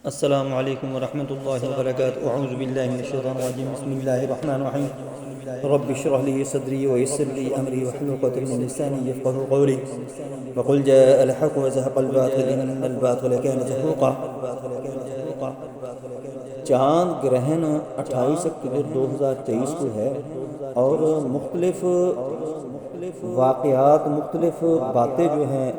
السلام علیکم ورحمۃ اللہ وبرکاتہ اعوذ باللہ من الشیطان الرجیم بسم اللہ الرحمن الرحیم رب اشرح لي صدری ويسر لي امری واحلل عقدۃ من لسانی یفقهوا قولی وقل جاء الحق وزهق الباطل ان الباطل كان زهوقا۔ چاند گرہن 28 اکتوبر 2023 کو ہے اور مختلف واقعات، مختلف باتیں جو ہیں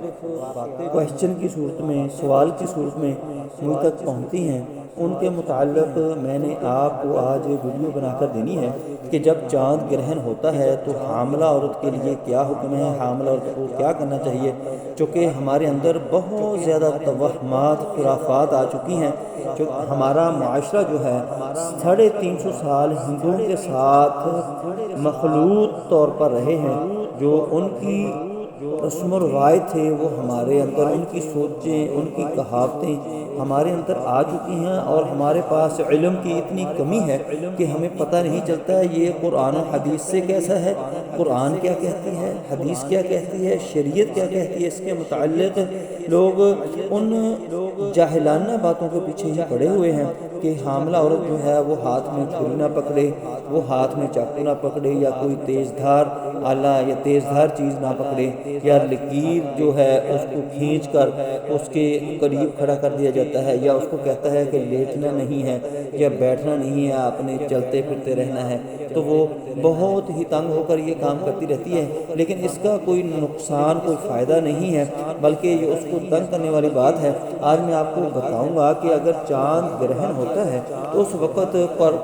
کوشچن کی صورت میں، سوال کی صورت میں مجھ تک پہنچتی ہیں، ان کے متعلق میں نے آپ کو آج ویڈیو بنا کر دینی ہے کہ جب چاند گرہن ہوتا ہے تو حاملہ عورت کے لیے کیا حکم ہے، حاملہ عورت کو کیا کرنا چاہیے، چونکہ ہمارے اندر بہت زیادہ توہمات، خرافات آ چکی ہیں۔ جو ہمارا معاشرہ جو ہے 350 سال ہندوؤں کے ساتھ مخلوط طور پر رہے ہیں، جو ان کی رسم و روایت تھے وہ ہمارے اندر، ان کی سوچیں، ان کی کہاوتیں ہمارے اندر آ چکی ہیں، اور ہمارے پاس علم کی اتنی کمی ہے کہ ہمیں پتہ نہیں چلتا ہے یہ قرآن و حدیث سے کیسا ہے، قرآن کیا کہتی ہے، حدیث کیا کہتی ہے، شریعت کیا کہتی ہے۔ اس کے متعلق لوگ ان جاہلانہ باتوں کے پیچھے ہی پڑے ہوئے ہیں کہ حاملہ عورت جو ہے وہ ہاتھ میں چھری نہ پکڑے، وہ ہاتھ میں چاقو نہ پکڑے، یا کوئی تیز دھار آلہ یا تیز دھار چیز نہ پکڑے، یا لکیر جو ہے اس کو کھینچ کر اس کے قریب کھڑا کر دیا جاتا ہے، یا اس کو کہتا ہے کہ لیٹنا نہیں ہے یا بیٹھنا نہیں ہے، آپ نے چلتے پھرتے رہنا ہے، تو وہ بہت ہی تنگ ہو کر یہ کام کرتی رہتی ہے، لیکن اس کا کوئی نقصان، کوئی فائدہ نہیں ہے، بلکہ یہ اس کو تنگ کرنے والی بات ہے۔ آج میں آپ کو بتاؤں گا کہ اگر چاند گرہن ہوتا ہے تو اس وقت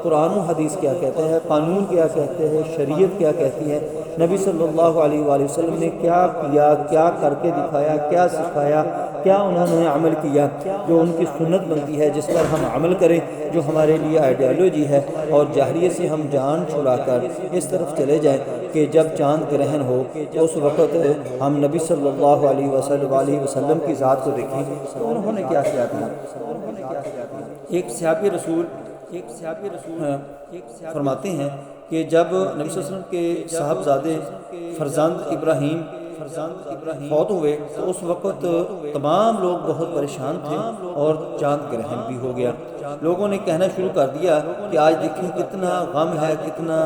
قرآن و حدیث کیا کہتا ہے، قانون کیا کہتے ہیں، شریعت کیا کہتی ہے، نبی صلی اللہ علیہ وآلہ وسلم نے کیا کیا، کیا کر کے دکھایا، کیا سکھایا، کیا انہوں نے عمل کیا، جو ان کی سنت بنتی ہے جس پر ہم عمل کریں، جو ہمارے لیے آئیڈیالوجی ہے، اور جاہلیت سے ہم جان چھڑا کر اس طرف چلے جائیں کہ جب چاند گرہن ہو تو اس وقت ہم نبی صلی اللہ علیہ وسلم کی ذات کو دیکھیں تو انہوں نے کیا کیا تھا۔ ایک صحابی رسول فرماتے ہیں کہ جب نبی صلی اللہ علیہ وسلم کے صاحبزادے فرزند ابراہیم فوت ہوئے تو اس وقت تمام لوگ بہت پریشان تھے اور چاند گرہن بھی ہو گیا۔ لوگوں نے کہنا شروع کر دیا کہ آج دیکھیں کتنا غم ہے، کتنا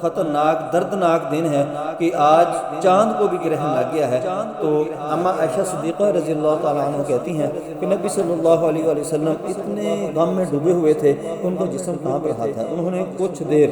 خطرناک، دردناک دن ہے کہ آج چاند کو بھی گرہن لگ گیا ہے۔ تو اما عائشہ صدیقہ رضی اللہ تعالیٰ عنہ کہتی ہیں کہ نبی صلی اللہ علیہ وآلہ وسلم اتنے غم میں ڈوبے ہوئے تھے، ان کا جسم کہاں پہ رہا تھا۔ انہوں نے کچھ دیر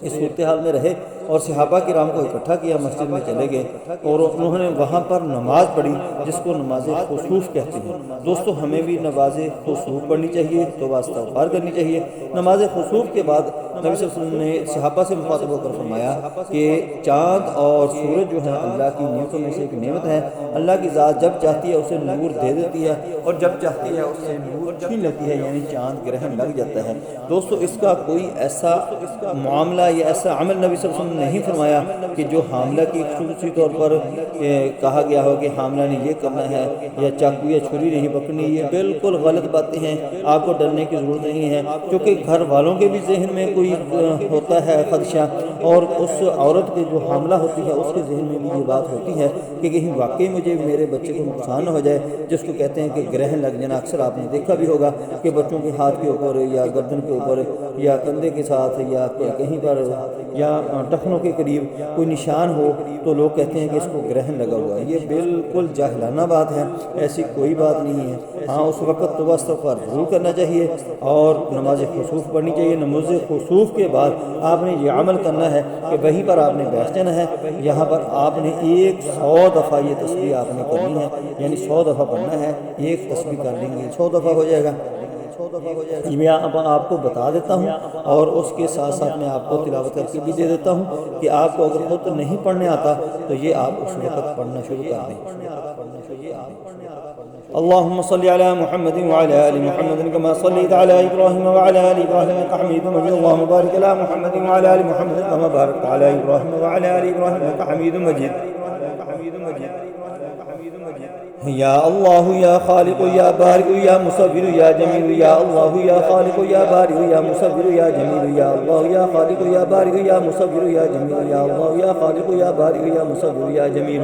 اس صورتحال میں رہے اور صحابہ کرام کو اکٹھا کیا، مسجد میں چلے گئے اور انہوں نے وہاں پر نماز پڑھی جس کو نماز خسوف کہتے ہیں۔ دوستو ہمیں بھی نماز خسوف پڑھنی چاہیے، توبہ استغفار کرنی چاہیے۔ نماز خسوف کے بعد نبی صلی اللہ علیہ وسلم نے صحابہ سے مخاطب ہو کر فرمایا کہ چاند اور سورج جو ہے اللہ کی نعمتوں میں سے ایک نعمت ہے، اللہ کی ذات جب چاہتی ہے اسے نور دے دیتی ہے اور جب چاہتی ہے اسے نور چھین لیتی ہے، یعنی چاند گرہن لگ جاتا ہے۔ دوستو اس کا کوئی ایسا معاملہ یا ایسا عمل نبی صلی اللہ علیہ وسلم نے نہیں فرمایا کہ جو حاملہ کی خصوصی طور پر کہا گیا ہو کہ حاملہ نے یہ کرنا ہے یا چاقو یا چھری نہیں پکڑنی، یہ بالکل غلط باتیں ہیں، آپ کو ڈرنے کی ضرورت نہیں ہے، کیونکہ گھر والوں کے بھی ذہن میں کوئی ہوتا ہے خدشہ، اور اس عورت کے جو حاملہ ہوتی ہے اس کے ذہن میں بھی یہ بات ہوتی ہے کہ کہیں واقعی مجھے میرے بچے کو نقصان نہ ہو جائے، جس کو کہتے ہیں کہ گرہن لگ جانا۔ اکثر آپ نے دیکھا بھی ہوگا کہ بچوں کے ہاتھ کے اوپر یا گردن کے اوپر یا کندھے کے ساتھ یا کہیں پر یا ٹخنوں کے قریب کوئی نشان ہو تو لوگ کہتے ہیں کہ اس کو گرہن لگا ہوا ہے۔ یہ بالکل جاہلانہ بات ہے، ایسی کوئی بات نہیں ہے۔ ہاں اس وقت توبہ استغفار ضرور کرنا چاہیے اور نماز خسوف پڑھنی چاہیے۔ نماز خسوف کے بعد آپ نے یہ عمل کرنا ہے کہ وہیں پر آپ نے بیٹھ جانا ہے، یہاں پر آپ نے 100 دفعہ یہ تسبیح آپ نے کرنی ہے، یعنی 100 دفعہ پڑھنا ہے، ایک تسبیح کر لیں گے 100 دفعہ ہو جائے گا۔ میں آپ کو بتا دیتا ہوں اور اس کے ساتھ ساتھ میں آپ کو تلاوت کر کے بھی دے دیتا ہوں کہ آپ کو اگر خود نہیں پڑھنے آتا تو یہ آپ اس وقت پڑھنا شروع کر دیں۔ اللهم صل على محمد وعلى آل محمد كما صليت على إبراهيم وعلى آل إبراهيم إنك حميد مجيد اللهم بارك على محمد وعلى آل محمد كما باركت على إبراهيم وعلى آل إبراهيم إنك حميد مجيد یا اللہ یا خالق یا بارئ یا مصور یا جمیل یا اللہ یا خالق یا بارئ یا مصور یا جمیل یا اللہ یا خالق یا بارئ یا مصور یا جمیل یا اللہ یا خالق یا بارئ یا مصور یا جمیل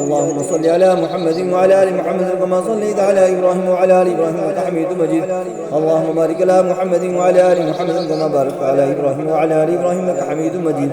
اللهم صل على محمد وعلى ال محمد كما صليت على ابراهيم وعلى ال ابراهيم انك حميد مجيد اللهم بارك على محمد وعلى ال محمد كما باركت على ابراهيم وعلى ال ابراهيم انك حميد مجيد